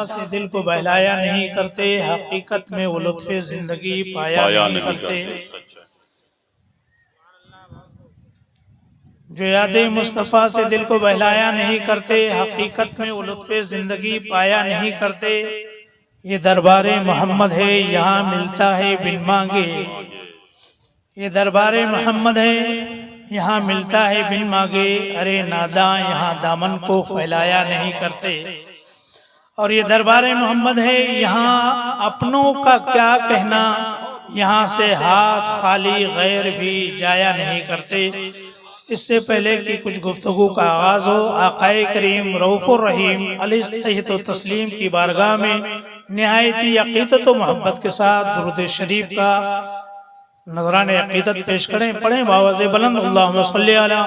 से दिल को बहलाया नहीं करते, हकीकत में वो लुत्फ़े जिंदगी पाया नहीं करते। जो यादें मुस्तफ़ा से दिल को बहलाया नहीं करते, हकीकत में वो लुत्फ़े जिंदगी पाया नहीं करते। ये दरबारे मोहम्मद है, यहाँ मिलता है बिन मांगे। ये दरबारे मोहम्मद है, यहाँ मिलता है बिन मांगे। अरे नादा यहाँ दामन को फैलाया नहीं करते। और ये दरबारे मोहम्मद है, यहाँ अपनों का क्या कहना, यहाँ से हाथ खाली गैर भी जाया नहीं करते। इससे पहले कि कुछ गुफ्तगू का आगाज हो, आकाए करीम रऊफ़ुर रहीम अलैहिस्सलातु व तस्लीम की बारगाह में निहायती अक़ीदत व मोहब्बत के साथ दुरूद शरीफ का नज़राने अक़ीदत पेश करें। पढ़ें बावाज़े बुलंद अल्लाहुम्मा सल्लि अला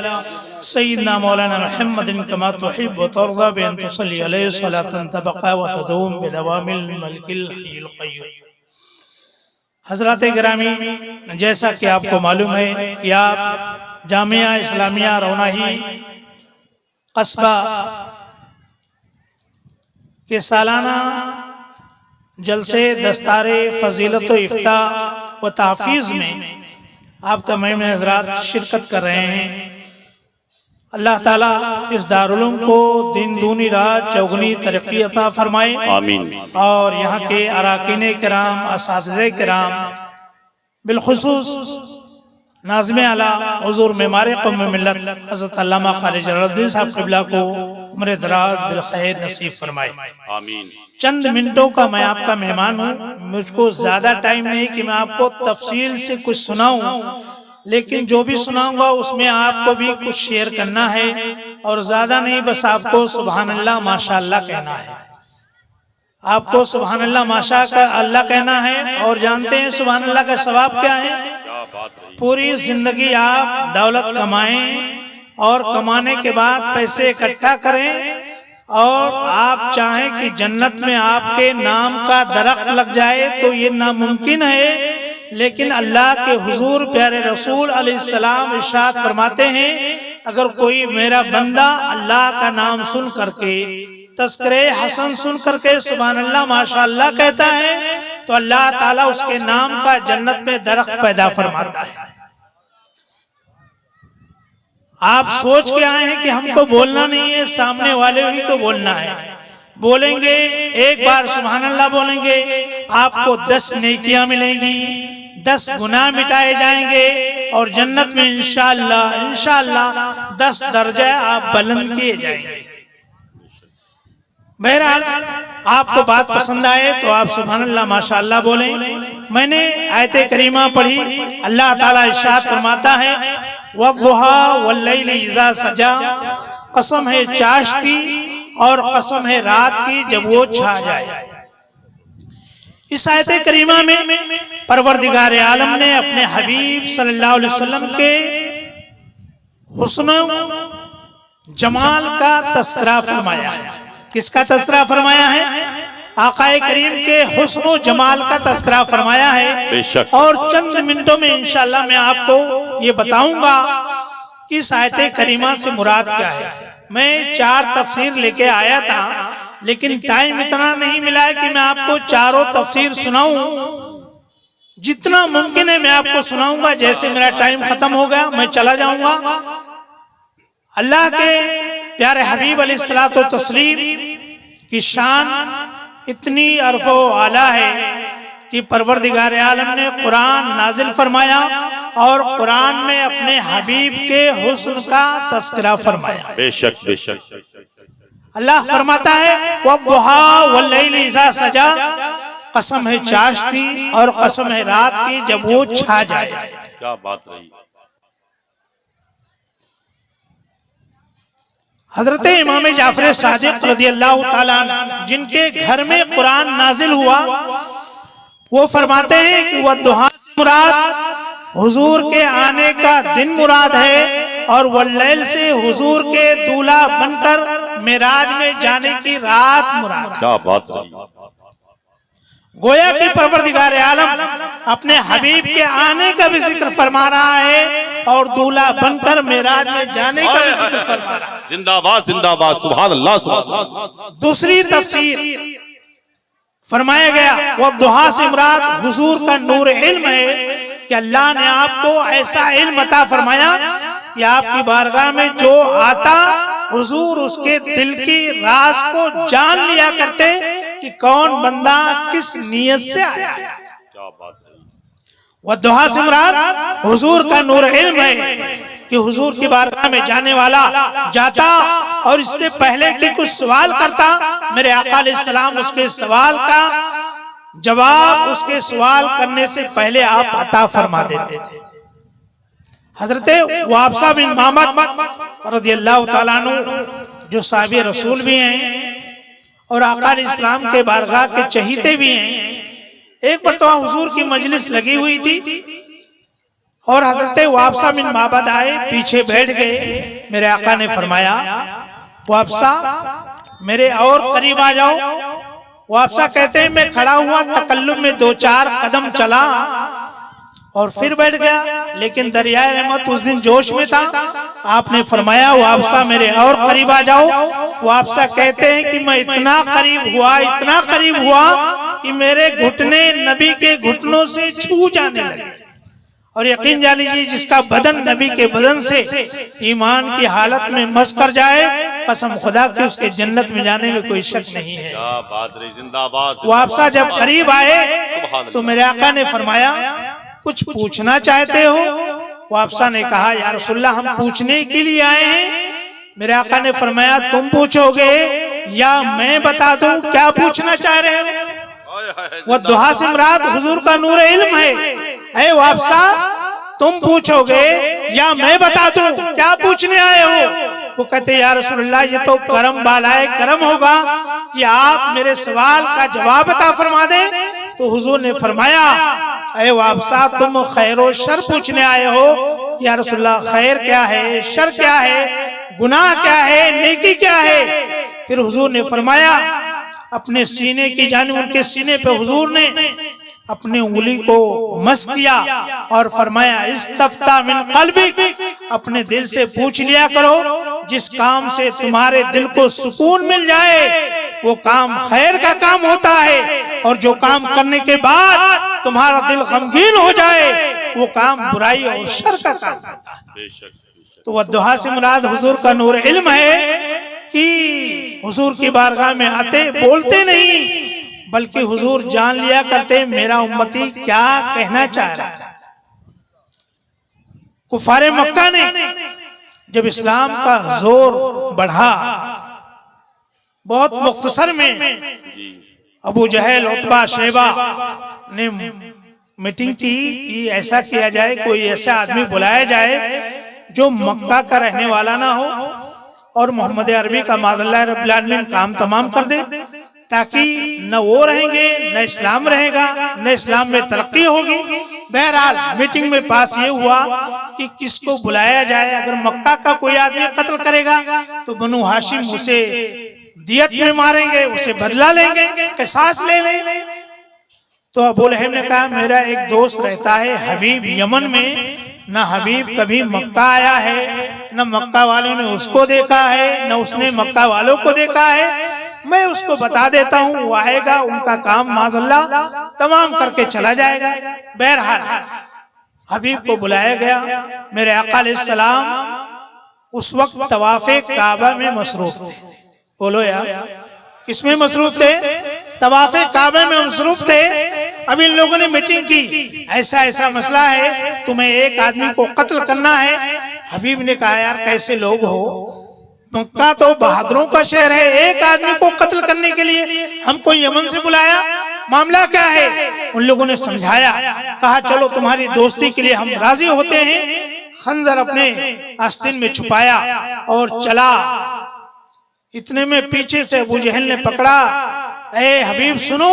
सय्यिदना मौलाना मुहम्मदिन कमा तुहिब्बु व तर्ज़ा बिअन तुसल्ली अलैहि सलातन तबक़ा व तदूम बिदवामिल मलिकिल हय्युल क़य्यूम। हज़रात गिरामी, जैसा कि आपको मालूम है कि आप जामिया इस्लामिया रौनाही कस्बा के सालाना जलसे दस्तारे फ़ज़ीलत व इफ्ता व तहफ़ीज़ में आप तमाम हज़रात शिरकत कर रहे हैं। अल्लाह ताला इस दारुल को दिन दूनी रात चौगुनी तरक्की अता फरमाए, आमीन। और यहाँ के अराकीन किराम, असातिज़े किराम, बिलखुसूस नाज़िम आला हुज़ूर मेमारे क़ौम मिल्लत हज़रत अल्लामा क़ारी जलालुद्दीन साहब क़िबला को उम्र दराज बिलखैर नसीब फरमाए, आमीन। चंद मिनटों का मैं आपका मेहमान हूँ, मुझको ज़्यादा टाइम नहीं कि मैं आपको तफसील से कुछ सुनाऊँ, लेकिन जो भी सुनाऊंगा उसमें आपको भी कुछ शेयर करना है। और ज़्यादा नहीं, बस आपको सुभान अल्लाह माशाअल्लाह कहना है। आपको सुभान अल्लाह माशाअल्लाह कहना है। और जानते हैं सुभान अल्लाह का सवाब क्या है? पूरी जिंदगी आप दौलत कमाएं और कमाने के बाद पैसे इकट्ठा करें और आप चाहें कि जन्नत में आपके नाम का दरख्त लग जाए तो ये नामुमकिन है। लेकिन अल्लाह के हुजूर प्यारे रसूल अलैहिस्सलाम इरशाद फरमाते हैं, अगर कोई मेरा बंदा अल्लाह का नाम सुन करके, तज़किरे हसन सुन करके सुभान अल्लाह माशाअल्लाह कहता है तो अल्लाह ताला उसके नाम का जन्नत में दरख्त पैदा फरमाता है। आप सोच के आए हैं कि हमको बोलना नहीं है, सामने वाले ही को बोलना है। बोलेंगे, एक बार सुभान अल्लाह बोलेंगे, आपको 10 नेकियां मिलेंगी, 10 गुनाह मिटाए जाएंगे और जन्नत में इंशाअल्लाह 10 दर्जा आप बुलंद किए जाएंगे। बहरहाल आपको बात पसंद आए तो आप सुभान अल्लाह माशाअल्लाह बोलें। मैंने आयत करीमा पढ़ी, अल्लाह ताला इरशाद फरमाता है, वद्दुहा वल्लैलि इज़ा सजा, कसम है चाश की और कसम है रात की जब वो छा जाए। इस आयत करीमा में परवरदिगार आलम ने अपने हबीब सल्लल्लाहु अलैहि वसल्लम के हुस्न जमाल का तस्करा फरमाया है। किसका तस्करा फरमाया है? आकाए करीम के हुस्न जमाल का तस्करा फरमाया है। और चंद मिनटों में इंशाअल्लाह मैं आपको ये बताऊंगा कि इस आयत करीमा से मुराद क्या है। मैं 4 तफसीर लेके आया था, लेकिन टाइम इतना नहीं मिला है कि मैं आपको चारों तफसीर सुनाऊं। जितना मुमकिन है मैं आपको सुनाऊंगा। जैसे मेरा टाइम खत्म हो गया मैं चला जाऊंगा। अल्लाह के प्यारे हबीब अलैहिस्सलातु व तस्लीम की शान इतनी अरफो आला है कि परवरदिगार आलम ने कुरान नाजिल फरमाया और कुरान में अपने हबीब के हुस्न का तस्करा फरमाया। बेशक बेशक अल्लाह फरमाता है, वद्दुहा वल्लैलि इज़ा सजा, कसम है चाश की और कसम है रात की जब वो छा जाए। क्या बात रही। हजरत इमाम जाफर सादिक रज़ियल्लाहु ताला अन्हु जिनके घर में कुरान नाजिल हुआ, वो फरमाते हैं कि वद्दुहा से मुराद हुजूर के आने का दिन मुराद है और वल्लैल से हुजूर के दूल्हा बनकर मेराज में जाने की रात मुराद। क्या बात रही। गोया कि परवरदिगार आलम अपने हबीब के आने का भी जिक्र फरमा रहा है और दूल्हा बनकर मेराज में जाने का भी जिक्र फरमा रहा है। जिंदाबाद जिंदाबाद, सुभान अल्लाह सुभान अल्लाह। दूसरी तफसीर फरमाया गया वह दुहा से मुराद हुजूर का नूर इल्म है कि अल्लाह ने आपको ऐसा इल्म अता फरमाया कि आपकी बारगाह में जो आता हुजूर उसके दिल की राज को जान लिया करते कि कौन बंदा किस नियत से आया। क्या बात है। वह दुआ से मुराद हुजूर का नूर इल्म है कि हुजूर की बारगाह में जाने वाला जाता और इससे पहले कि कुछ सवाल करता, मेरे आका अलैहिस्सलाम उसके सवाल का जवाब उसके सवाल करने से पहले आप अता फरमा देते थे। हजरत वाबसा बिन मामद रज़ियल्लाहु ताला अन्हु जो साहिब रसूल भी हैं और आका इस्लाम के बारगाह के चहीते भी हैं, एक मरतबा हुजूर की मजलिस लगी हुई थी और हजरत वाबसा बिन माबद आए, पीछे बैठ गए। मेरे आका ने फरमाया वाबसा मेरे और करीब आ जाओ। वाबसा कहते हैं मैं खड़ा हुआ, तकल्लुम में 2-4 कदम चला और फिर बैठ गया, लेकिन दरियाए रहमत उस दिन जोश में था। आपने फरमाया वाबसा मेरे और करीब आ जाओ। वाबसा कहते हैं कि मैं इतना करीब हुआ कि मेरे घुटने नबी के घुटनों से छू जाने लगे। और यकीन जान लीजिए जिसका बदन नबी के बदन से ईमान की हालत में मस कर जाए, कसम खुदा की उसके जन्नत में जाने में कोई शक नहीं है। क्या बात रही, जिंदाबाद। वाबसा जब करीब आए तो मेरे आका ने फरमाया कुछ पूछना चाहते हो? वाबसा ने कहा या रसूलल्लाह हम पूछने के लिए आए हैं। मेरे आका ने फरमाया तुम पूछोगे या मैं बता दूं क्या पूछना चाह रहे हो? वह दुआ से मुराद हुजूर का नूर इल्म है। वाबसा तुम पूछोगे या मैं बता दूं क्या पूछने आए हो? वो कहते या रसूलल्लाह ये तो करम बालाए करम होगा कि आप मेरे सवाल का जवाब अता फरमा दें। तो हुजूर ने फरमाया ऐ वाबसा तुम खैर और शर पूछने आए हो? या रसूलल्लाह खैर क्या है, शर क्या है, गुनाह क्या है, नेकी क्या है? फिर हुजूर ने फरमाया अपने सीने की जानिब, उनके सीने पे हुजूर ने अपने उंगली को मस किया और फरमाया इस्तफ्ता मिन क़ल्बिक, अपने दिल से पूछ लिया करो जिस काम से तुम्हारे दिल को सुकून मिल जाए वो काम खैर का काम होता है, और जो काम करने के बाद तुम्हारा दिल गमगीन हो जाए वो काम बुराई और शर का काम होता है। तो वह दुआ से मुराद हुजूर का नूर इल्म है कि हुजूर की बारगाह में आते बोलते नहीं बल्कि हुजूर जान लिया करते मेरा उम्मती क्या कहना चाह रहा है। कुफारे मक्का ने जब इस्लाम का जोर बढ़ा, बहुत मुख्तसर में अबू जहल, उतबा, शेबा ने मीटिंग की कि ऐसा किया जाए, कोई ऐसा आदमी बुलाया जाए जो मक्का का रहने वाला ना हो और मोहम्मद अरबी का मादल्लाह रब्बिल आलमीन काम तमाम कर दे, ताकि न वो रहेंगे न इस्लाम रहेगा, न इस्लाम में तरक्की होगी। बहरहाल मीटिंग में पास ये हुआ कि किसको बुलाया जाए। अगर मक्का का कोई आदमी कत्ल करेगा तो बनु हाशिम उसे दियत में मारेंगे, उसे बदला लेंगे, किसास ले लेंगे। तो अबू लहब ने कहा मेरा एक दोस्त रहता है हबीब यमन में, न हबीब कभी मक्का आया है, न मक्का वालों ने उसको देखा है, न उसने मक्का वालों को देखा है। मैं उसको बता देता हूँ, वो आएगा, उनका काम माज़अल्लाह तमाम करके चला जाएगा। बहरहाल हबीब को बुलाया गया। मेरे आका अलैहिस्सलाम उस वक्त तवाफ़े काबा में मसरूफ थे। बोलो यार किसमें मसरूफ थे? तवाफ़े काबा में मसरूफ थे। अब इन लोगों ने मीटिंग की, ऐसा ऐसा मसला है, तुम्हें एक आदमी को कत्ल करना है। हबीब ने कहा यार कैसे लोग हो, मक्का तो बहादुरों का शहर है, एक आदमी को कत्ल करने के लिए हमको यमन से बुलाया, मामला क्या है? उन लोगों ने समझाया, कहा चलो तुम्हारी दोस्ती के लिए हम राजी होते हैं। खंजर अपने आस्तीन में छुपाया और चला। इतने में पीछे से अबू जहल ने पकड़ा, ए हबीब सुनो,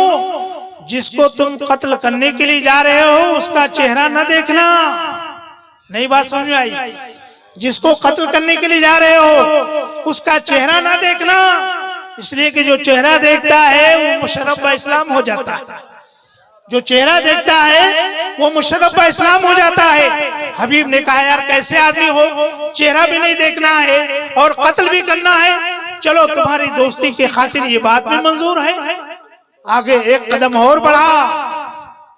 जिसको तुम कत्ल करने के लिए जा रहे हो उसका चेहरा न देखना। नई बात समझ में आई? जिसको कत्ल करने के लिए जा रहे हो उसका चेहरा ना देखना, इसलिए कि जो चेहरा देखता है वो मुशर्रफ इस्लाम हो जाता है। जो चेहरा देखता है वो मुशर्रफ इस्लाम हो जाता है। हबीब ने कहा यार कैसे आदमी हो, चेहरा भी नहीं देखना है और कत्ल भी करना है, चलो तुम्हारी दोस्ती के खातिर ये बात भी मंजूर है। आगे एक कदम और बढ़ा,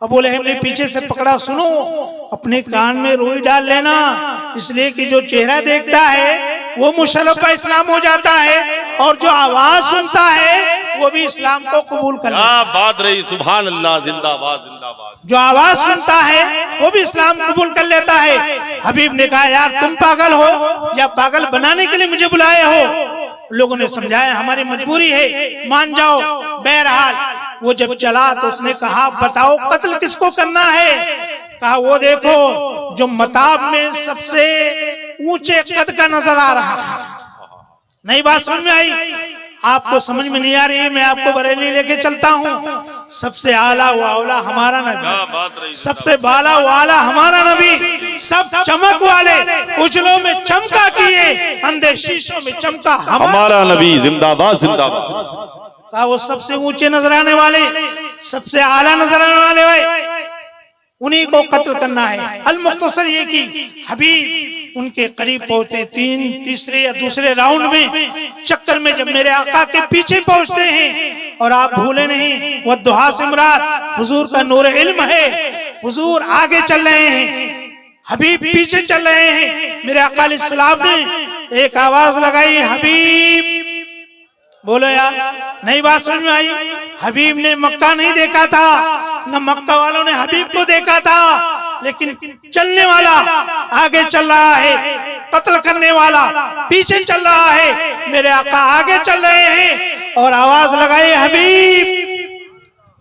अबू लहब ने पीछे से पकड़ा, सुनो अपने कान में रुई डाल लेना, इसलिए कि जो चेहरा देखता है वो मुशर्रफ इस्लाम हो जाता है और जो आवाज सुनता है वो भी इस्लाम को कबूल कर लेता है। क्या बात रही, सुभान अल्लाह, जिंदाबाद जिंदाबाद। जो आवाज सुनता है वो भी इस्लाम कबूल कर लेता है। हबीब ने कहा यार तुम पागल हो या पागल बनाने के लिए मुझे बुलाए हो? लोगों ने समझाया हमारी मजबूरी है, मान जाओ। बहरहाल वो जब चला तो उसने कहा बताओ कत्ल किसको करना है? कहा वो देखो जो मताब में सबसे ऊंचे कद का नजर आ रहा है। नई बात समझ में आई? आपको समझ में नहीं आ रही है, मैं आपको बरेली लेके चलता हूँ। सबसे आला व आला हमारा नबी, सबसे बाला व आला हमारा नबी, सब चमक वाले उजलों में चमका किए, अंधे शीशों में चमका हमारा नबी, जिंदाबाद जिंदाबाद। कहा वो सबसे ऊंचे नजर आने वाले, सबसे आला नजर आने वाले भाई, उन्हीं को कत्ल करना है। अल मुख्तसर ये कि हबीब उनके करीब पहुंचते, तीसरे या दूसरे राउंड में चक्कर में जब मेरे आका के पीछे पहुंचते हैं, और आप भूले नहीं वह दुहा से मुराद हुजूर का नूर इल्म है। हुजूर आगे चल रहे हैं, हबीब पीछे चल रहे हैं। मेरे आका अलैहिस्सलाम ने एक आवाज लगाई, हबीब। बोलो यार, नई बात समझ में आई? हबीब ने मक्का नहीं देखा था, न मक्का वालों ने हबीब को देखा था, लेकिन चलने वाला आगे चल रहा है, कत्ल करने वाला पीछे चल रहा है। मेरे आका आगे चल रहे हैं और आवाज लगाई हबीब।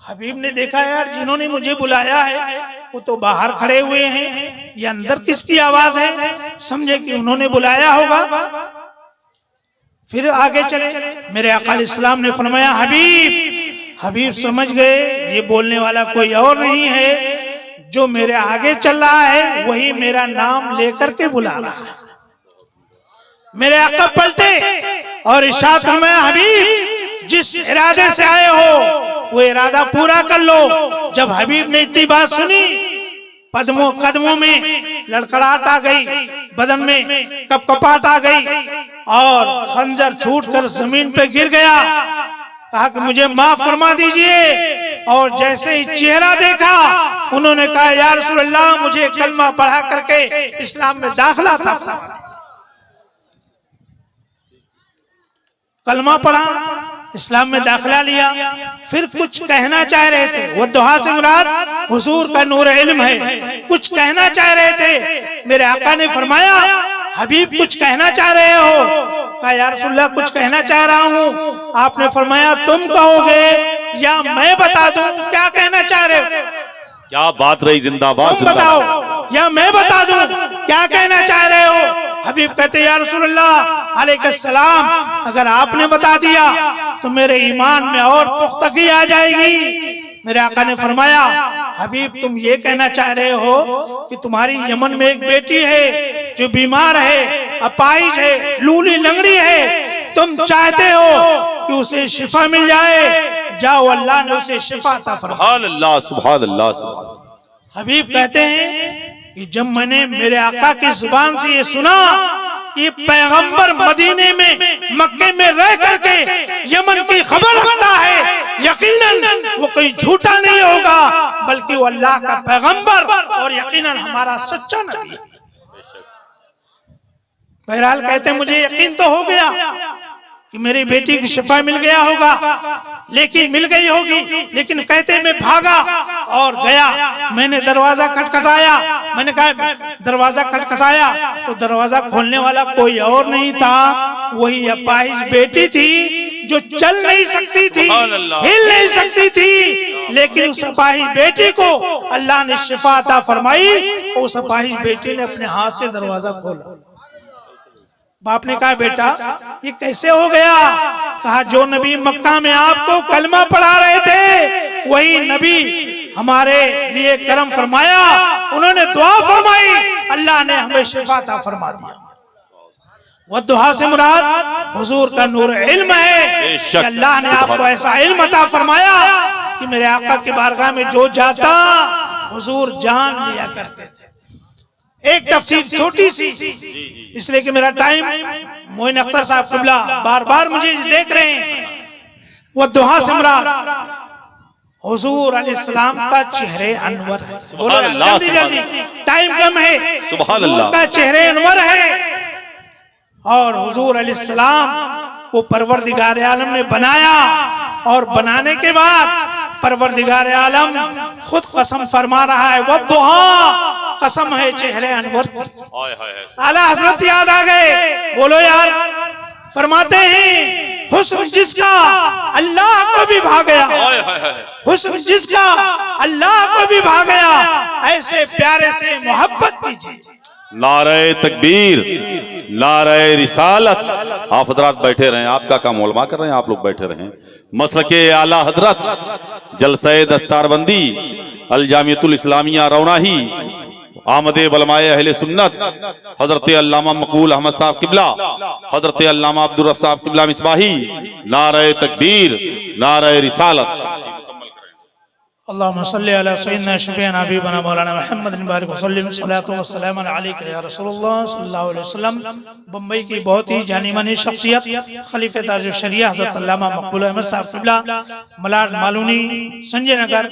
हबीब ने देखा यार जिन्होंने मुझे बुलाया है वो तो बाहर खड़े हुए हैं, ये अंदर किसकी आवाज है? समझे कि उन्होंने बुलाया होगा। फिर आगे चले, मेरे आका अलैहिस्सलाम ने फरमाया हबीब। हबीब समझ गए ये बोलने वाला कोई और नहीं है, जो मेरे आगे चल रहा है वही मेरा नाम लेकर के बुला रहा है। मेरे आका पलटे और इरशाद फरमाया हबीब जिस इरादे से आए हो वो इरादा पूरा कर लो। जब हबीब ने इतनी बात सुनी, कदमों में लड़खड़ाहट आ गई, बदन में कपकपाहट आ गई और खंजर छूटकर जमीन पे गिर गया। कहा कि मुझे माफ फरमा दीजिए, और जैसे ही चेहरा देखा उन्होंने कहा या रसूल अल्लाह मुझे कलमा पढ़ा करके इस्लाम में दाखिला था। कलमा पढ़ा, इस्लाम में दाखिला लिया। फिर कुछ कहना चाह रहे थे, वो दुआ से मुराद हुजूर का नूर इल्म है। कुछ कहना चाह रहे थे, मेरे आका ने फरमाया हबीब कुछ कहना चाह रहे हो? कहा या रसूलल्लाह कुछ कहना चाह रहा हूँ। आपने फरमाया तुम कहोगे या मैं बता दूं क्या कहना चाह रहे हो? क्या बात रही, जिंदाबाद तुम बताओ या मैं बता दूं क्या कहना चाह रहे हो? हबीब कहते या रसूलल्लाह अलैहिस्सलाम अगर आपने बता दिया तो मेरे ईमान में और पुख्तगी आ जाएगी। मेरे आका ने फरमाया हबीब तुम ये कहना चाह रहे हो कि तुम्हारी यमन में एक बेटी है जो बीमार है, अपाहिज है, लूली लंगड़ी है, तुम चाहते हो कि उसे शिफा मिल जाए, जाओ अल्लाह ने उसे शिफा अता फरमाई। सुभान अल्लाह, सुभान अल्लाह, सुभान। हबीब कहते हैं कि जब मैंने मेरे आका की जुबान से ये सुना कि पैगंबर मदीने में मक्के में रह करके यमन की खबर रखता है, यकीनन वो कोई झूठा नहीं होगा बल्कि वो अल्लाह का पैगंबर और यकीनन हमारा सच्चा नबी है। बहरहाल कहते मुझे यकीन तो हो गया कि मेरी बेटी की शिफा मिल गया होगा, लेकिन मिल गई होगी, लेकिन कहते मैं भागा और गया। मैंने दरवाजा खटखटाया, मैंने कहा दरवाजा खटखटाया तो दरवाजा खोलने वाला कोई और नहीं था, वही अपाहिज बेटी थी जो चल नहीं सकती थी, हिल नहीं सकती थी, लेकिन उस अपाहिज बेटी को अल्लाह ने शिफा अता फरमाई। उस अपाहिज बेटी ने अपने हाथ से दरवाजा खोला। बाप ने कहा बेटा ये कैसे हो गया? कहा जो नबी मक्का में आपको कलमा पढ़ा रहे थे वही नबी हमारे लिए करम फरमाया, उन्होंने दुआ फरमाई, अल्लाह ने हमें शिफा अता फरमा दिया। वह दुआ से मुराद हुजूर का नूर इल्म है कि अल्लाह ने आपको ऐसा इल्म अता फरमाया कि मेरे आका की बारगाह में जो जाता हुजूर जान लिया करते थे। एक तफसीर छोटी सी, इसलिए कि मेरा टाइम, मोइन अख्तर साहब क़िबला बार बार मुझे देख रहे हैं। वो दुआ से मुराद हुजूर अलैहिस्सलाम का चेहरे अनवर है। बोलो जल्दी जल्दी, टाइम कम है। सुभान अल्लाह का चेहरे अनवर है और हुजूर अलैहिस्सलाम को परवरदिगार आलम ने बनाया और बनाने के बाद परवरदिगार आलम खुद कसम फरमा रहा है, वो दुआ कसम है चेहरे अनवर। आला हजरत याद आ गए। बोलो यार, फरमाते हैं हुस्न जिसका अल्लाह को भी भा गया, हुस्न जिसका अल्लाह को भी भा गया, ऐसे प्यारे से मोहब्बत कीजिए। नारे तकबीर, नारे रिसालत। आप हजरात बैठे रहें, आपका काम उलमा कर रहे हैं, आप लोग बैठे रहें। मसलके आला हजरत जलसे दस्तारबंदी अल जामियतुल इस्लामिया रौनाही आमदे वलमाए अहले सुन्नत हजरत अल्लामा मकबूल अहमद साहब क़िबला, हजरत अल्लामा अब्दुल रफ़ साहब क़िबला मिसबाही, नारे तकबीर, नारे रिसालत। अल्लाहुम्मा सल्ली अला सय्यिदना शफ़ीअना हबीबना मौलाना मुहम्मद बारिक वसल्लम सल्लल्लाहु व सल्लम अलैका या रसूलुल्लाह सल्लल्लाहु अलैहि वसल्लम। बम्बई की बहुत ही जानी मानी शख्सियत खलीफे ताजुल शरिया हज़रत अल्लामा मकबूल अहमद साहब क़िबला मलाड मालूनी संजय नगर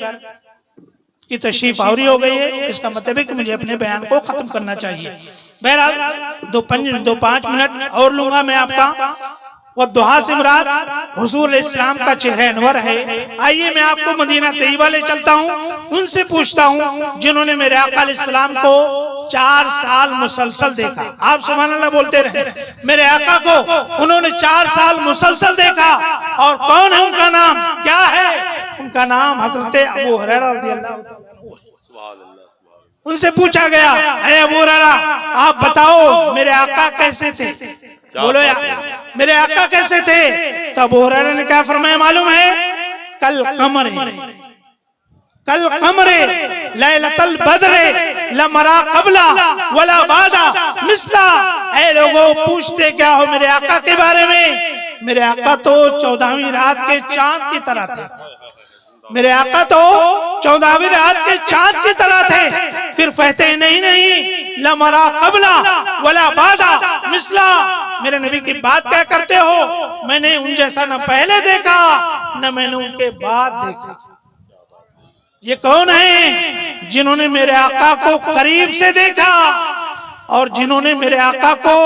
की तशरीफ आवरी हो गई है। इसका मतलब है कि मुझे अपने बयान को खत्म करना चाहिए। बहरहाल 2-5 मिनट और लूंगा मैं आपका। वो दुआ से मुराद हुजूर इस्लाम का चेहरा अनवर है। आइए मैं आपको मदीना तैयबा ले चलता हूँ, उनसे पूछता हूँ जिन्होंने मेरे आका अलैहिस्सलाम को 4 साल मुसलसल देखा। आप सुभान अल्लाह बोलते रहे। मेरे आका को उन्होंने 4 साल मुसलसल देखा। और कौन है उनका नाम, क्या है उनका नाम? हजरत अबू हुरैरा रज़ियल्लाहु अन्हु। उनसे पूछा गया, है अबू हुरैरा आप बताओ मेरे आका कैसे थे? बोलो यार, मेरे आका कैसे थे? तो अबू हुरैरा ने क्या फरमाया मालूम है? कल कमरे लैलतल बद्रे लमरा कबला वला बादा मिसला। ऐ लोगों, पूछते क्या हो मेरे आका के बारे में? मेरे आका तो 14वीं रात के चांद की तरह थे। मेरे आका तो 14वीं रात के चांद की तरह थे। फिर कहते नहीं लमरा कबला वला बादा मिसला। मेरे नबी की बात क्या करते हो? मैंने उन जैसा न पहले देखा न मैंने उनके बाद देखा। ये कौन है जिन्होंने मेरे आका को करीब से देखा और जिन्होंने मेरे आका को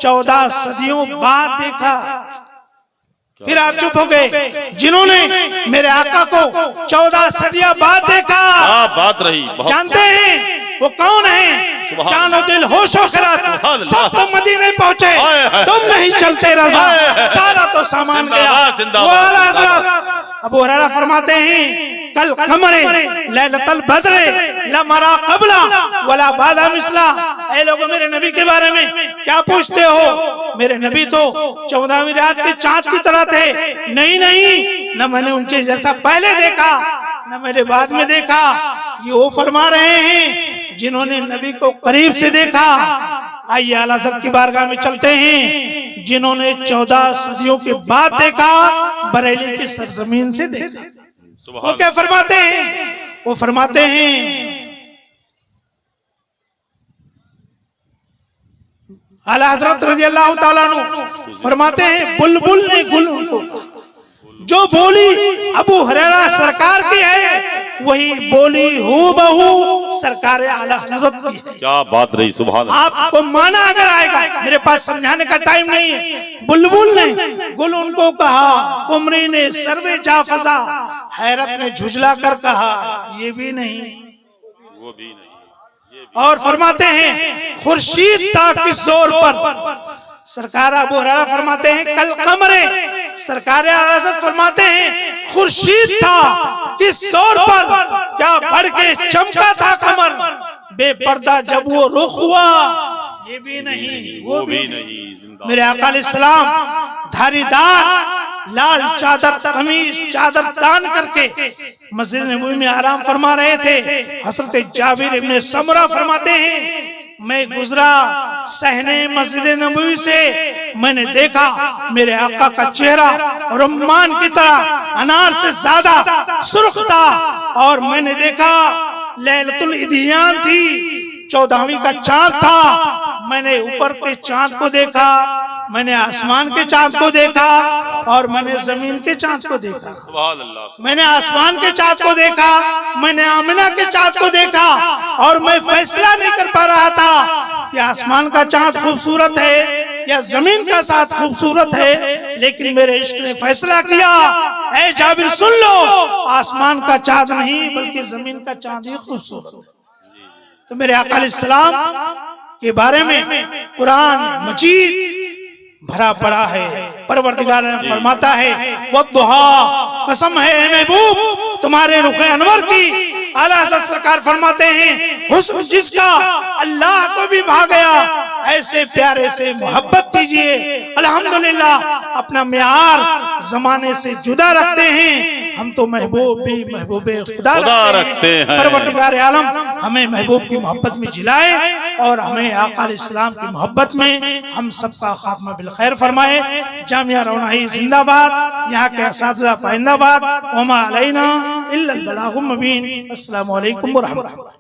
14 सदियों बाद देखा? फिर आप चुप हो गए। जिन्होंने मेरे आका को 14 सदियां बाद देखा, बात रही। जानते हैं वो कौन है? जानो दिल होशो खरात सब तो मदीने पहुंचे, तुम नहीं चलते रज़ा, सारा तो सामान गया। वो आला हज़रत अबू हुरैरा फरमाते हैं कल कमरे लैलतल बद्रे लमरा कबला वला बादा मिसला। ऐ लोगों, मेरे नबी के बारे में क्या पूछते हो? मेरे नबी तो 14वीं रात के चांद की तरह थे। नहीं न मैंने उनके जैसा पहले देखा न मेरे बाद में देखा। ये वो फरमा रहे हैं जिन्होंने नबी को करीब से देखा। आइए आला हज़रत की बारगाह में चलते हैं जिन्होंने 14 सदियों के बाद देखा, बरेली की सरजमीन से देखा। वो क्या फरमाते हैं? वो फरमाते हैं आला हज़रत रज़ियल्लाहु ताला अन्हु फरमाते हैं बुलबुल ने गुल उनको जो बोली अबू हुरैरा सरकार की है वही बोली हूबहू सरकार आला हज़रत की है। क्या बात रही, सुभान अल्लाह। आपको माना अगर आएगा, मेरे पास समझाने का टाइम नहीं है। बुलबुल ने गुल उनको कहा, कुमरी ने सर्वे जाफजा, हैरत ने झुझला कर कहा ये भी नहीं वो भी नहीं। और फरमाते हैं खुर्शीद था किस जोर पर। सरकार अबू हुरैरा फरमाते हैं कल कमरे, सरकार आज़ाद फरमाते हैं खुर्शीद था किस जोर पर, क्या बढ़ के चमका था कमर, बेपर्दा जब वो रुख हुआ ये भी नहीं वो भी नहीं। मेरे आका अलैहिस्सलाम धारीदार लाल चादर कमीज चादर तान करके मस्जिद नबवी में आराम फरमा रहे थे। हज़रत जाबिर इब्ने समरा फरमाते हैं मैं गुजरा सहने मस्जिद नबवी से मैंने देखा मेरे आका का चेहरा रुम्मान की तरह अनार से ज्यादा सुर्ख था। और मैंने देखा लैलतुल इदियान थी, 14वीं का चांद था। मैंने ऊपर के चांद को देखा, मैंने आसमान के चांद को देखा और मैंने जमीन के चांद को देखा। सुभान अल्लाह। मैंने आसमान के चांद को देखा, मैंने आमिना के चांद को देखा और मैं फैसला नहीं कर पा रहा था कि आसमान का चांद खूबसूरत है या जमीन का चांद खूबसूरत है। लेकिन मेरे इश्क ने फैसला किया, ऐ जाबिर सुन लो, आसमान का चांद नहीं बल्कि जमीन का चांद ही खूबसूरत है। तो मेरे आका अलैहिस्सलाम के बारे में कुरान मजीद भरा पड़ा है। परवरदिगार फरमाता है वद्दुहा, कसम है महबूब तुम्हारे रुखे अनवर की। आला हज़रत सरकार फरमाते हैं हुस्न जिसका अल्लाह को भी भा गया, ऐसे प्यारे से मोहब्बत कीजिए। अल्हम्दुलिल्लाह अपना मियार जमाने से जुदा रखते हैं, हम तो महबूब भी महबूबे खुदा रखते हैं। परवरदिगार आलम हमें महबूब की मोहब्बत में जिलाए और हमें आका अलैहिस्सलाम की मोहब्बत में हम सबका खात्मा बिल खैर फरमाए। जामिया रौनाही जिंदाबाद, यहाँ के असातिज़ा पाइंदाबाद। वमा अलैना इल्लल बलागुल मुबीन। अस्सलामु अलैकुम व रहमतुल्लाह।